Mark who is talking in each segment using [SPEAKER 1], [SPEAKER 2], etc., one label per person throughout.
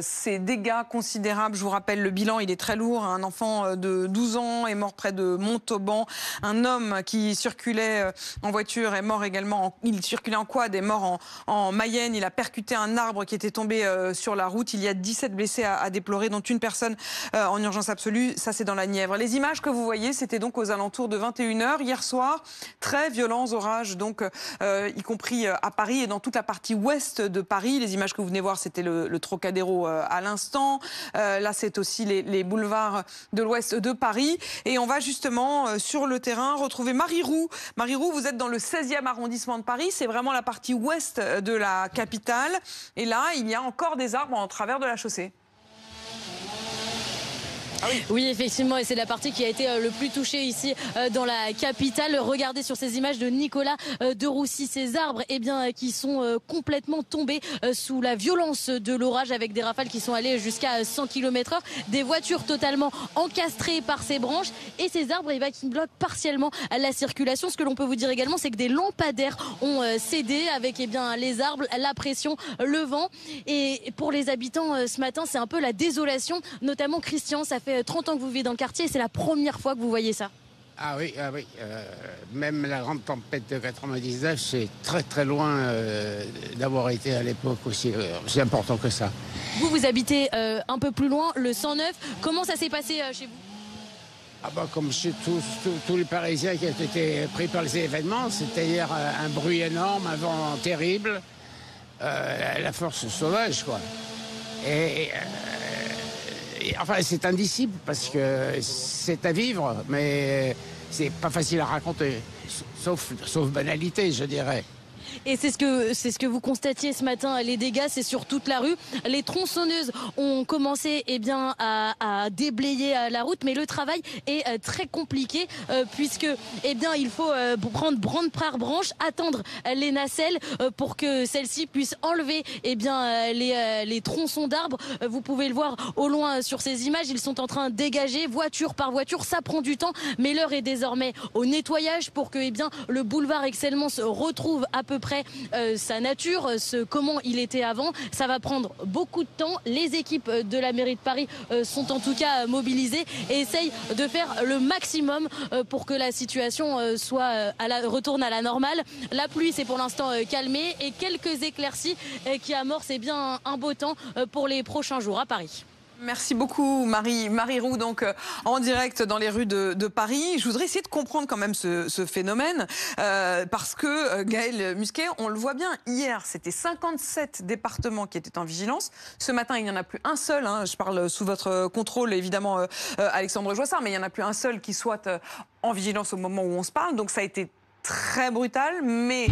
[SPEAKER 1] Ces dégâts considérables, je vous rappelle le bilan, il est très lourd. Un enfant de 12 ans est mort près de Montauban. Un homme qui circulait en voiture est mort également. Il circulait en quad, est mort en Mayenne. Il a percuté un arbre qui était tombé sur la route. Il y a 17 blessés à déplorer, dont une personne en urgence absolue. Ça, c'est dans la Nièvre. Les images que vous voyez, c'était donc aux alentours de 21h hier soir. Très violents orages, donc y compris à Paris et dans toute la partie ouest de Paris. Les images que vous venez voir, c'était le Trocadéro à l'instant. Là, c'est aussi les boulevards de l'ouest de Paris. Et on va justement sur le terrain retrouver Marie Roux. Marie Roux, vous êtes dans le 16e arrondissement de Paris. C'est vraiment la partie ouest de la capitale. Et là, il y a encore des arbres en travers de la chaussée.
[SPEAKER 2] Ah oui. Oui, effectivement, et c'est la partie qui a été le plus touchée ici dans la capitale. Regardez sur ces images de Nicolas de Roussy, ces arbres qui sont complètement tombés sous la violence de l'orage, avec des rafales qui sont allées jusqu'à 100 km/h, des voitures totalement encastrées par ces branches et ces arbres qui bloquent partiellement la circulation. Ce que l'on peut vous dire également, c'est que des lampadaires ont cédé avec les arbres, la pression, le vent. Et pour les habitants ce matin, c'est un peu la désolation, notamment Christian. Ça fait 30 ans que vous vivez dans le quartier et c'est la première fois que vous voyez ça.
[SPEAKER 3] Ah oui, ah oui. Même la grande tempête de 99, c'est très très loin d'avoir été à l'époque aussi important que ça.
[SPEAKER 2] Vous habitez un peu plus loin, le 109. Comment ça s'est passé chez vous?
[SPEAKER 3] Ah bah, comme chez tous les Parisiens qui ont été pris par les événements, c'est-à-dire un bruit énorme, un vent terrible, la force sauvage, quoi. Enfin, c'est indicible parce que c'est à vivre, mais c'est pas facile à raconter, sauf banalité, je dirais.
[SPEAKER 2] Et c'est ce que vous constatiez ce matin, les dégâts, c'est sur toute la rue. Les tronçonneuses ont commencé à déblayer la route, mais le travail est très compliqué puisque il faut prendre branche par branche, attendre les nacelles pour que celles-ci puissent enlever les tronçons d'arbres. Vous pouvez le voir au loin sur ces images, ils sont en train de dégager voiture par voiture. Ça prend du temps, mais l'heure est désormais au nettoyage pour que le boulevard Excellence retrouve à peu près sa nature, comment il était avant. Ça va prendre beaucoup de temps. Les équipes de la mairie de Paris sont en tout cas mobilisées et essayent de faire le maximum pour que la situation retourne à la normale. La pluie s'est pour l'instant calmée et quelques éclaircies qui amorcent un beau temps pour les prochains jours à Paris.
[SPEAKER 1] Merci beaucoup Marie Roux, donc en direct dans les rues de Paris. Je voudrais essayer de comprendre quand même ce phénomène parce que Gaël Musquet, on le voit bien, hier c'était 57 départements qui étaient en vigilance. Ce matin il n'y en a plus un seul, je parle sous votre contrôle évidemment Alexandre Joissard, mais il n'y en a plus un seul qui soit en vigilance au moment où on se parle. Donc ça a été très brutal, mais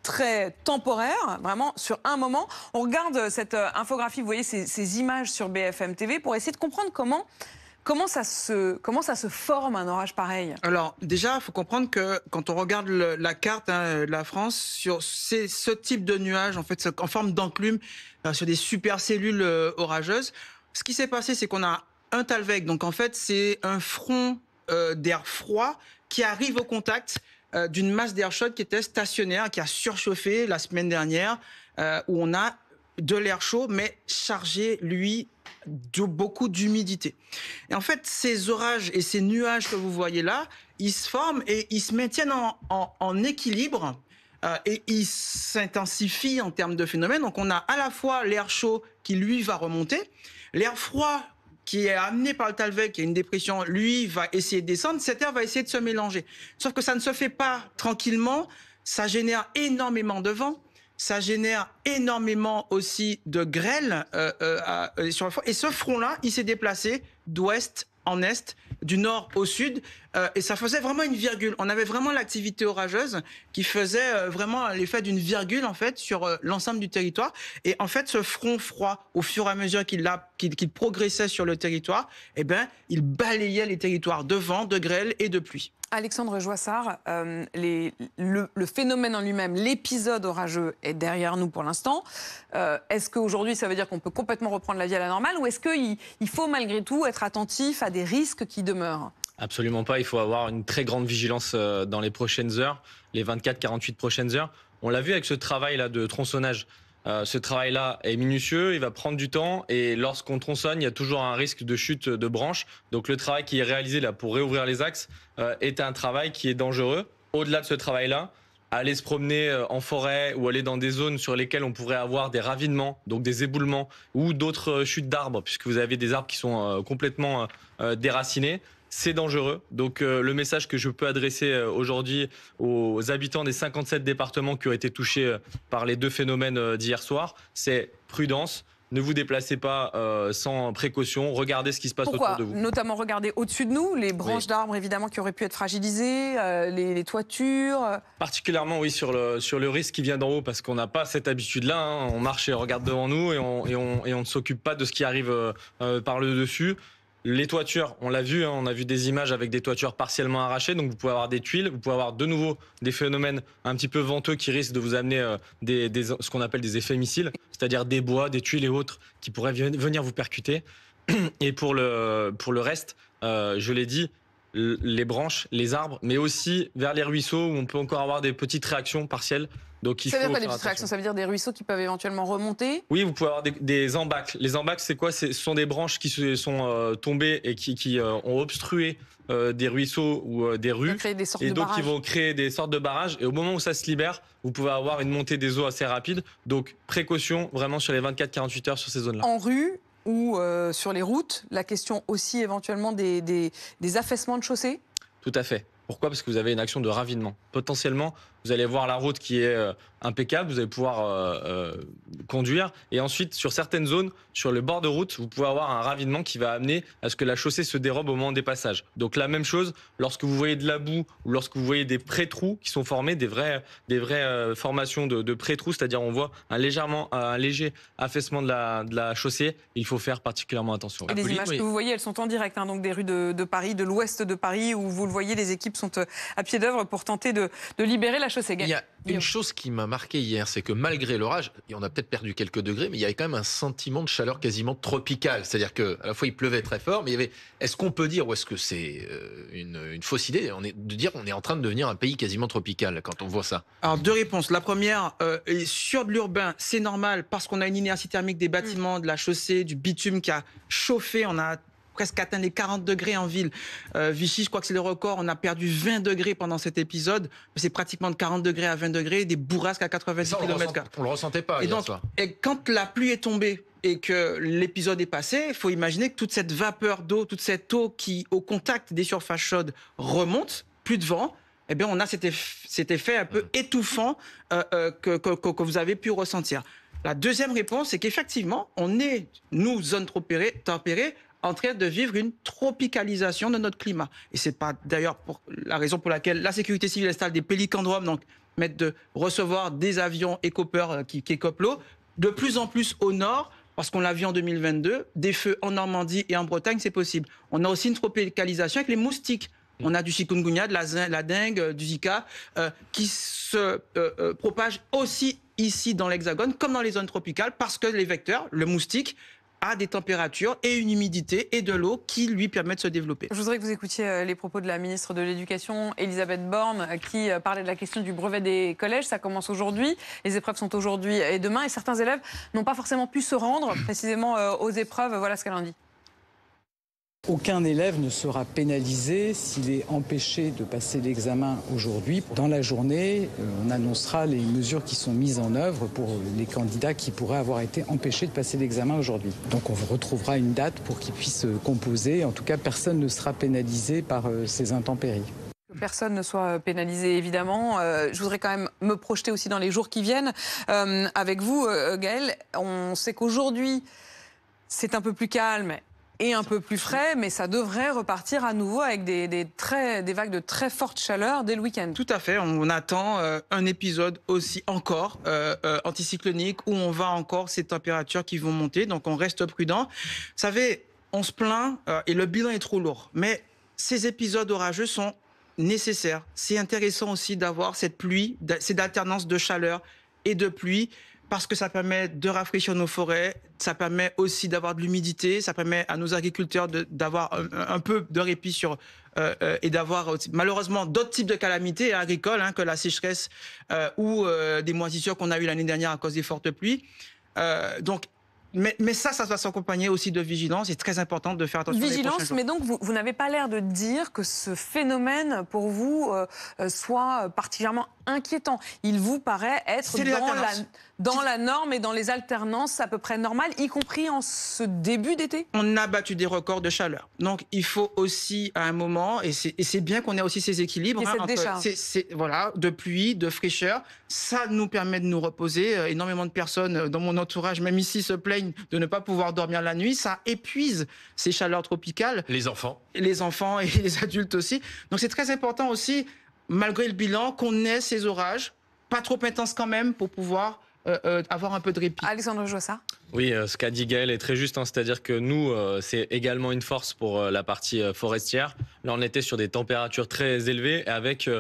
[SPEAKER 1] très temporaire, vraiment sur un moment. On regarde cette infographie, vous voyez ces images sur BFM TV pour essayer de comprendre comment ça se forme un orage pareil.
[SPEAKER 4] Alors déjà, il faut comprendre que quand on regarde la carte de la France, sur ce type de nuages, en fait, en forme d'enclume, sur des supercellules orageuses, ce qui s'est passé, c'est qu'on a un Talweg. Donc en fait, c'est un front d'air froid qui arrive au contact d'une masse d'air chaud qui était stationnaire, qui a surchauffé la semaine dernière, où on a de l'air chaud, mais chargé, lui, de beaucoup d'humidité. Et en fait, ces orages et ces nuages que vous voyez là, ils se forment et ils se maintiennent en équilibre et ils s'intensifient en termes de phénomène. Donc on a à la fois l'air chaud qui, lui, va remonter, l'air froid qui est amené par le Talweg, qui est une dépression, lui, va essayer de descendre, cet air va essayer de se mélanger. Sauf que ça ne se fait pas tranquillement, ça génère énormément de vent, ça génère énormément aussi de grêle sur le front. Et ce front-là, il s'est déplacé d'ouest en est, du nord au sud, et ça faisait vraiment une virgule. On avait vraiment l'activité orageuse qui faisait vraiment l'effet d'une virgule en fait sur l'ensemble du territoire. Et en fait, ce front froid, au fur et à mesure qu'il progressait sur le territoire, il balayait les territoires de vent, de grêle et de pluie.
[SPEAKER 1] Alexandre Joissard, le phénomène en lui-même, l'épisode orageux est derrière nous pour l'instant. Est-ce qu'aujourd'hui, ça veut dire qu'on peut complètement reprendre la vie à la normale ou est-ce qu'il faut malgré tout être attentif à des risques qui demeurent ?
[SPEAKER 5] Absolument pas. Il faut avoir une très grande vigilance dans les prochaines heures, les 24-48 prochaines heures. On l'a vu avec ce travail-là de tronçonnage. Ce travail-là est minutieux, il va prendre du temps et lorsqu'on tronçonne, il y a toujours un risque de chute de branches. Donc le travail qui est réalisé là pour réouvrir les axes est un travail qui est dangereux. Au-delà de ce travail-là, aller se promener en forêt ou aller dans des zones sur lesquelles on pourrait avoir des ravinements, donc des éboulements ou d'autres chutes d'arbres, puisque vous avez des arbres qui sont complètement déracinés. C'est dangereux. Donc le message que je peux adresser aujourd'hui aux habitants des 57 départements qui ont été touchés par les deux phénomènes d'hier soir, c'est prudence. Ne vous déplacez pas sans précaution. Regardez ce qui se passe autour de vous.
[SPEAKER 1] Notamment regarder au-dessus de nous, les branches d'arbres évidemment qui auraient pu être fragilisées, les toitures.
[SPEAKER 5] Particulièrement oui sur le risque qui vient d'en haut parce qu'on n'a pas cette habitude-là. Hein. On marche et on regarde devant nous et on ne s'occupe pas de ce qui arrive par le dessus. Les toitures, on l'a vu, hein, on a vu des images avec des toitures partiellement arrachées, donc vous pouvez avoir des tuiles, vous pouvez avoir de nouveau des phénomènes un petit peu venteux qui risquent de vous amener ce qu'on appelle des effets missiles, c'est-à-dire des bois, des tuiles et autres qui pourraient venir vous percuter. Et pour le reste, je l'ai dit, les branches, les arbres, mais aussi vers les ruisseaux où on peut encore avoir des petites réactions partielles. Donc,
[SPEAKER 1] ça veut dire quoi des petites réactions? Ça veut dire des ruisseaux qui peuvent éventuellement remonter?
[SPEAKER 5] Oui, vous pouvez avoir des embâcles. Les embâcles, c'est quoi? Ce sont des branches qui se sont tombées et qui ont obstrué des ruisseaux ou des rues.
[SPEAKER 1] Et donc,
[SPEAKER 5] ils vont créer des sortes de barrages. Et au moment où ça se libère, vous pouvez avoir une montée des eaux assez rapide. Donc, précaution vraiment sur les 24-48 heures sur ces zones-là.
[SPEAKER 1] En rue ou sur les routes, la question aussi éventuellement des affaissements de chaussées?
[SPEAKER 5] Tout à fait. Pourquoi? Parce que vous avez une action de ravinement. Potentiellement, vous allez voir la route qui est impeccable, vous allez pouvoir conduire. Et ensuite, sur certaines zones, sur le bord de route, vous pouvez avoir un ravinement qui va amener à ce que la chaussée se dérobe au moment des passages. Donc la même chose, lorsque vous voyez de la boue ou lorsque vous voyez des pré-trous qui sont formés, des vraies formations de pré-trous, c'est-à-dire on voit un léger affaissement de la chaussée, il faut faire particulièrement attention.
[SPEAKER 1] Et les images que vous voyez, elles sont en direct, hein, donc des rues de Paris, de l'ouest de Paris, où vous le voyez, les équipes sont à pied d'œuvre pour tenter de libérer la chaussée.
[SPEAKER 6] Il y a une chose qui m'a marqué hier, c'est que malgré l'orage, et on a peut-être perdu quelques degrés, mais il y avait quand même un sentiment de chaleur quasiment tropicale. C'est-à-dire qu'à la fois il pleuvait très fort, mais il y avait. Est-ce qu'on peut dire, ou est-ce que c'est une fausse idée, de dire qu'on est en train de devenir un pays quasiment tropical quand on voit ça?
[SPEAKER 4] Alors deux réponses. La première, sur de l'urbain, c'est normal parce qu'on a une inertie thermique des bâtiments, de la chaussée, du bitume qui a chauffé. On a presque atteint les 40 degrés en ville. Vichy, je crois que c'est le record. On a perdu 20 degrés pendant cet épisode. C'est pratiquement de 40 degrés à 20 degrés, des bourrasques à 90 km/h.
[SPEAKER 6] On le ressentait pas hier soir.
[SPEAKER 4] Et quand la pluie est tombée et que l'épisode est passé, il faut imaginer que toute cette vapeur d'eau, toute cette eau qui, au contact des surfaces chaudes, remonte, plus de vent. Eh bien, on a cet effet un peu étouffant que vous avez pu ressentir. La deuxième réponse, c'est qu'effectivement, on est, nous, zone tempérée, en train de vivre une tropicalisation de notre climat. Et c'est pas d'ailleurs la raison pour laquelle la sécurité civile installe des pélicandromes, donc permettent de recevoir des avions écopeurs qui écopent l'eau, de plus en plus au nord, parce qu'on l'a vu en 2022, des feux en Normandie et en Bretagne, c'est possible. On a aussi une tropicalisation avec les moustiques. On a du chikungunya, de la dengue, du Zika, qui se propagent aussi ici dans l'Hexagone, comme dans les zones tropicales, parce que les vecteurs, le moustique, a des températures et une humidité et de l'eau qui lui permettent de se développer.
[SPEAKER 1] Je voudrais que vous écoutiez les propos de la ministre de l'Éducation, Elisabeth Borne, qui parlait de la question du brevet des collèges. Ça commence aujourd'hui, les épreuves sont aujourd'hui et demain, et certains élèves n'ont pas forcément pu se rendre précisément aux épreuves. Voilà ce qu'elle en dit.
[SPEAKER 7] Aucun élève ne sera pénalisé s'il est empêché de passer l'examen aujourd'hui. Dans la journée, on annoncera les mesures qui sont mises en œuvre pour les candidats qui pourraient avoir été empêchés de passer l'examen aujourd'hui. Donc on retrouvera une date pour qu'ils puissent composer. En tout cas, personne ne sera pénalisé par ces intempéries.
[SPEAKER 1] Que personne ne soit pénalisé, évidemment. Je voudrais quand même me projeter aussi dans les jours qui viennent. Avec vous, Gaël, on sait qu'aujourd'hui, c'est un peu plus calme et un peu plus frais, mais ça devrait repartir à nouveau avec des vagues de très forte chaleur dès le week-end.
[SPEAKER 4] Tout à fait, on attend un épisode aussi encore anticyclonique où on va encore ces températures qui vont monter, donc on reste prudent. Vous savez, on se plaint et le bilan est trop lourd, mais ces épisodes orageux sont nécessaires. C'est intéressant aussi d'avoir cette pluie, cette alternance de chaleur et de pluie parce que ça permet de rafraîchir nos forêts, ça permet aussi d'avoir de l'humidité, ça permet à nos agriculteurs d'avoir un peu de répit et d'avoir malheureusement d'autres types de calamités agricoles que la sécheresse ou des moisissures qu'on a eues l'année dernière à cause des fortes pluies. Mais ça doit s'accompagner aussi de vigilance. C'est très important de faire attention.
[SPEAKER 1] Vigilance, mais donc vous n'avez pas l'air de dire que ce phénomène, pour vous, soit particulièrement inquiétant. Il vous paraît être dans la norme et dans les alternances à peu près normales, y compris en ce début d'été?
[SPEAKER 4] On a battu des records de chaleur. Donc il faut aussi, à un moment, et c'est bien qu'on ait aussi ces équilibres, de pluie, de fraîcheur. Ça nous permet de nous reposer. Énormément de personnes dans mon entourage, même ici, se plaignent de ne pas pouvoir dormir la nuit. Ça épuise ces chaleurs tropicales.
[SPEAKER 6] Les enfants
[SPEAKER 4] et les adultes aussi. Donc c'est très important aussi, malgré le bilan, qu'on ait ces orages, pas trop intenses quand même, pour pouvoir avoir un peu de répit.
[SPEAKER 1] Alexandre Jossa.
[SPEAKER 5] Oui, ce qu'a dit Gaël est très juste, c'est-à-dire que nous, c'est également une force pour la partie forestière. Là, on était sur des températures très élevées avec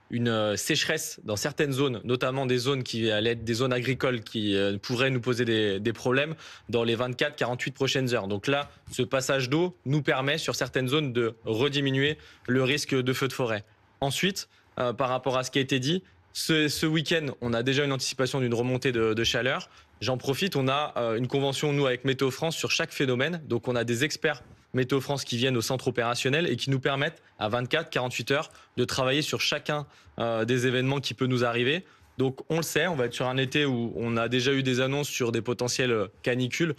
[SPEAKER 5] une sécheresse dans certaines zones, notamment des zones qui allaient être des zones agricoles qui pourraient nous poser des problèmes dans les 24-48 prochaines heures. Donc là, ce passage d'eau nous permet sur certaines zones de rediminuer le risque de feu de forêt. Ensuite, par rapport à ce qui a été dit, ce week-end, on a déjà une anticipation d'une remontée de chaleur. J'en profite, on a une convention, nous, avec Météo France sur chaque phénomène. Donc on a des experts Météo France qui viennent au centre opérationnel et qui nous permettent à 24-48 heures de travailler sur chacun des événements qui peut nous arriver. Donc on le sait, on va être sur un été où on a déjà eu des annonces sur des potentielles canicules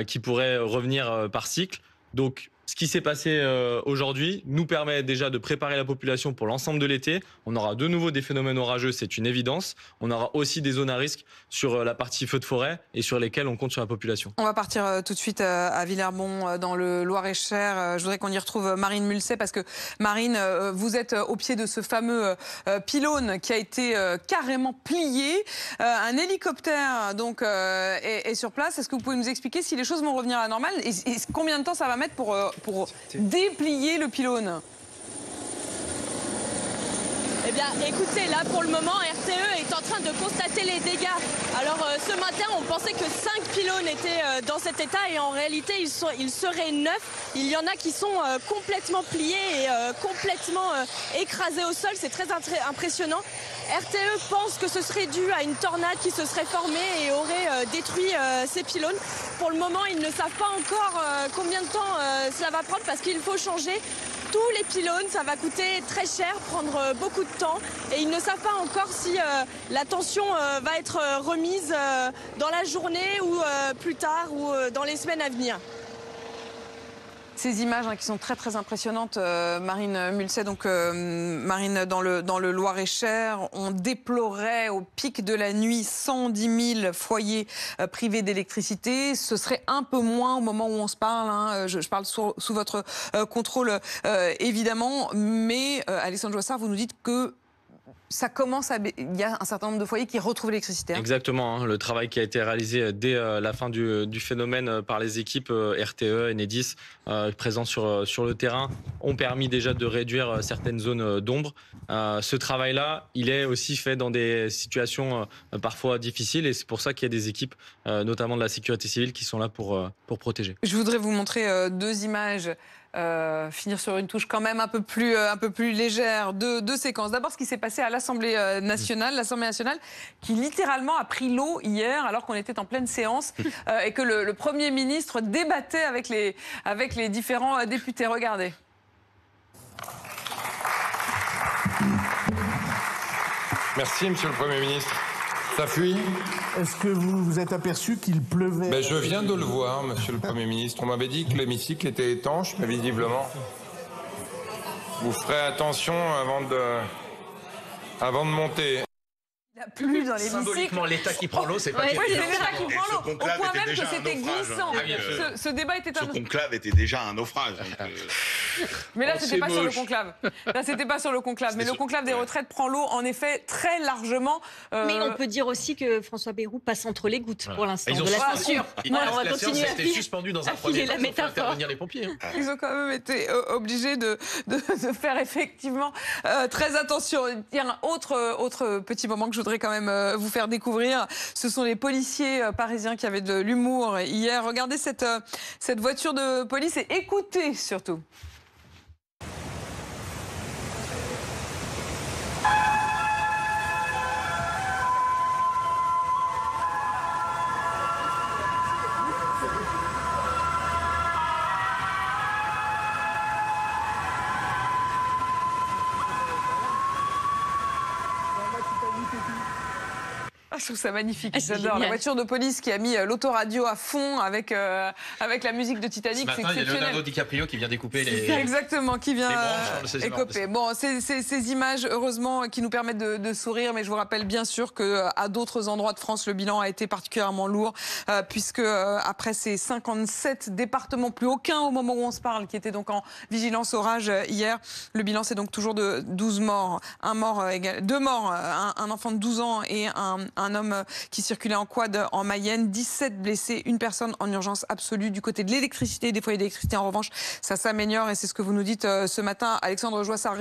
[SPEAKER 5] qui pourraient revenir par cycle. Donc ce qui s'est passé aujourd'hui nous permet déjà de préparer la population pour l'ensemble de l'été. On aura de nouveau des phénomènes orageux, c'est une évidence. On aura aussi des zones à risque sur la partie feu de forêt et sur lesquelles on compte sur la population.
[SPEAKER 1] On va partir tout de suite à Villermont, dans le Loir-et-Cher. Je voudrais qu'on y retrouve Marine Mulset, parce que Marine, vous êtes au pied de ce fameux pylône qui a été carrément plié. Un hélicoptère donc est sur place. Est-ce que vous pouvez nous expliquer si les choses vont revenir à la normale et combien de temps ça va mettre pour déplier le pylône?
[SPEAKER 8] Eh bien, écoutez, là, pour le moment, RTE est en train de constater les dégâts. Alors, ce matin, on pensait que 5 pylônes étaient dans cet état et en réalité, ils seraient 9. Il y en a qui sont complètement pliés et complètement écrasés au sol. C'est très impressionnant. RTE pense que ce serait dû à une tornade qui se serait formée et aurait détruit ces pylônes. Pour le moment, ils ne savent pas encore combien de temps cela va prendre, parce qu'il faut changer tous les pylônes. Ça va coûter très cher, prendre beaucoup de temps, et ils ne savent pas encore si la tension va être remise dans la journée ou plus tard ou dans les semaines à venir.
[SPEAKER 1] Ces images qui sont très très impressionnantes, Marine Mulset, donc Marine, dans le Loir-et-Cher, on déplorait au pic de la nuit 110 000 foyers privés d'électricité. Ce serait un peu moins au moment où on se parle, je parle sous votre contrôle évidemment, mais Alexandre Jossard, vous nous dites que ça commence il y a un certain nombre de foyers qui retrouvent l'électricité.
[SPEAKER 5] Exactement, le travail qui a été réalisé dès la fin du phénomène par les équipes RTE, Enedis, présentes sur le terrain, ont permis déjà de réduire certaines zones d'ombre. Ce travail-là, il est aussi fait dans des situations parfois difficiles, et c'est pour ça qu'il y a des équipes, notamment de la sécurité civile, qui sont là pour protéger.
[SPEAKER 1] Je voudrais vous montrer deux images. Finir sur une touche quand même un peu plus légère, deux séquences. D'abord, ce qui s'est passé à l'Assemblée nationale, qui littéralement a pris l'eau hier alors qu'on était en pleine séance et que le Premier ministre débattait avec les différents députés. Regardez.
[SPEAKER 9] Merci, Monsieur le Premier ministre. Ça fuit.
[SPEAKER 10] Est-ce que vous vous êtes aperçu qu'il pleuvait?
[SPEAKER 9] Je viens de le voir, Monsieur le Premier ministre. On m'avait dit que l'hémicycle était étanche, mais visiblement, vous ferez attention avant de monter.
[SPEAKER 1] Il a plu dans l'hémicycle.
[SPEAKER 6] Symboliquement, l'État qui prend l'eau, c'est pas
[SPEAKER 1] Oui, c'est l'État qui prend l'eau. Au point même que c'était glissant. Ce débat était
[SPEAKER 11] Ce conclave était déjà un naufrage.
[SPEAKER 1] Mais là, c'était pas sur le conclave. Là, c'était pas sur le conclave. Mais le conclave des retraites prend l'eau, en effet, très largement.
[SPEAKER 12] Mais on peut dire aussi que François Bayrou passe entre les gouttes pour l'instant. De la censure.
[SPEAKER 6] On va continuer à filer. Suspendu dans un premier temps pour faire intervenir les pompiers.
[SPEAKER 1] Ils ont quand même été obligés de faire effectivement très attention. Il y a un autre petit moment que je voudrais quand même vous faire découvrir. Ce sont les policiers parisiens qui avaient de l'humour hier. Regardez cette voiture de police et écoutez surtout. Je trouve ça magnifique, j'adore. La voiture de police qui a mis l'autoradio à fond avec la musique de Titanic.
[SPEAKER 6] Ce matin, il y a Leonardo DiCaprio qui vient découper les...
[SPEAKER 1] Exactement, qui vient écoper. Bon, ces images, heureusement, qui nous permettent de sourire, mais je vous rappelle bien sûr qu'à d'autres endroits de France, le bilan a été particulièrement lourd, puisque après ces 57 départements, plus aucun au moment où on se parle, qui était donc en vigilance orage hier, le bilan c'est donc toujours de 12 morts. Deux morts, un enfant de 12 ans et un homme qui circulait en quad en Mayenne, 17 blessés, une personne en urgence absolue. Du côté de l'électricité, des foyers d'électricité en revanche, ça s'améliore et c'est ce que vous nous dites ce matin, Alexandre Joissard.